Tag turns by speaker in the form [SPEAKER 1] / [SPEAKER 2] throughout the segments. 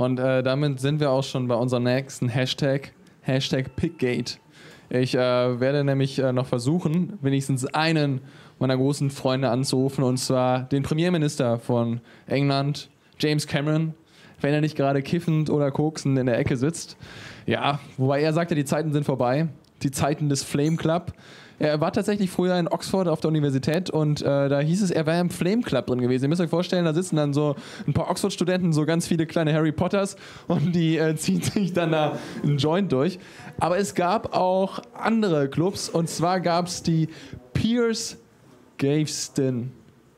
[SPEAKER 1] Und damit sind wir auch schon bei unserem nächsten Hashtag, Hashtag Pickgate. Ich werde nämlich noch versuchen, wenigstens einen meiner großen Freunde anzurufen, und zwar den Premierminister von England, James Cameron, wenn er nicht gerade kiffend oder koksend in der Ecke sitzt. Ja, wobei er sagt ja, die Zeiten sind vorbei, die Zeiten des Flame Club. Er war tatsächlich früher in Oxford auf der Universität und da hieß es, er wäre im Flame Club drin gewesen. Ihr müsst euch vorstellen, da sitzen dann so ein paar Oxford-Studenten, so ganz viele kleine Harry Potters, und die ziehen sich dann da einen Joint durch. Aber es gab auch andere Clubs, und zwar gab es die Piers Gaveston.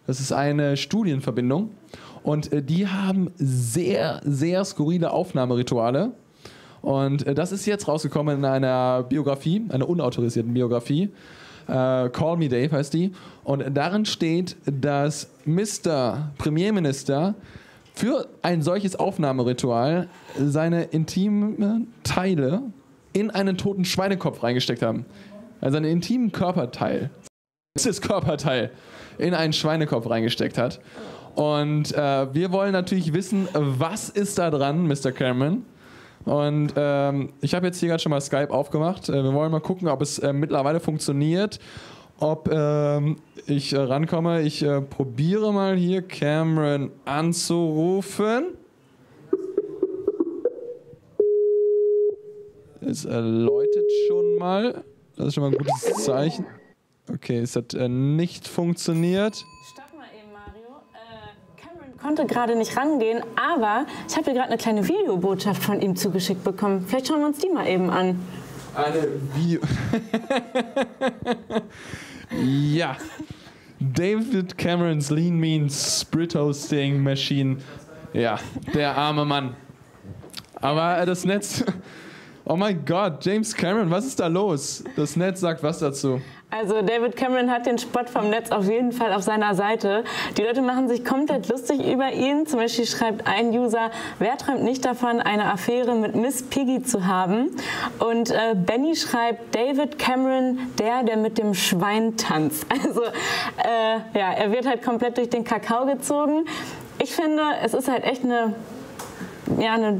[SPEAKER 1] Das ist eine Studienverbindung und die haben sehr, sehr skurrile Aufnahmerituale. Und das ist jetzt rausgekommen in einer Biografie, einer unautorisierten Biografie. Call Me Dave heißt die. Und darin steht, dass Mr. Premierminister für ein solches Aufnahmeritual seine intimen Teile in einen toten Schweinekopf reingesteckt haben. Also einen intimen Körperteil, das Körperteil, in einen Schweinekopf reingesteckt hat. Und wir wollen natürlich wissen, was ist da dran, Mr. Cameron? Und ich habe jetzt hier gerade schon mal Skype aufgemacht. Wir wollen mal gucken, ob es mittlerweile funktioniert, ob ich rankomme. Ich probiere mal hier Cameron anzurufen. Es läutet schon mal. Das ist schon mal ein gutes Zeichen. Okay, es hat nicht funktioniert.
[SPEAKER 2] Konnte gerade nicht rangehen, aber ich habe hier gerade eine kleine Videobotschaft von ihm zugeschickt bekommen. Vielleicht schauen wir uns die mal eben an.
[SPEAKER 1] Eine Video... Ja. David Camerons Lean Mean Sprit Hosting Machine. Ja, der arme Mann. Aber das Netz... Oh mein Gott, James Cameron, was ist da los? Das Netz sagt was dazu?
[SPEAKER 2] Also David Cameron hat den Spott vom Netz auf jeden Fall auf seiner Seite. Die Leute machen sich komplett lustig über ihn. Zum Beispiel schreibt ein User, wer träumt nicht davon, eine Affäre mit Miss Piggy zu haben? Und Benny schreibt, David Cameron, der mit dem Schwein tanzt. Also ja, er wird halt komplett durch den Kakao gezogen. Ich finde, es ist halt echt eine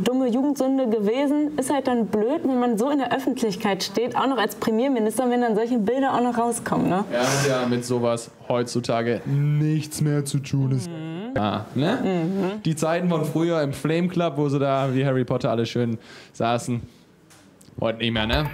[SPEAKER 2] dumme Jugendsünde gewesen. Ist halt dann blöd, wenn man so in der Öffentlichkeit steht, auch noch als Premierminister, wenn dann solche Bilder auch noch rauskommen. Ne?
[SPEAKER 1] Ja, mit sowas heutzutage nichts mehr zu tun ist. Ne? Die Zeiten von früher im Flame Club, wo sie da wie Harry Potter alle schön saßen. Heute nicht mehr, ne?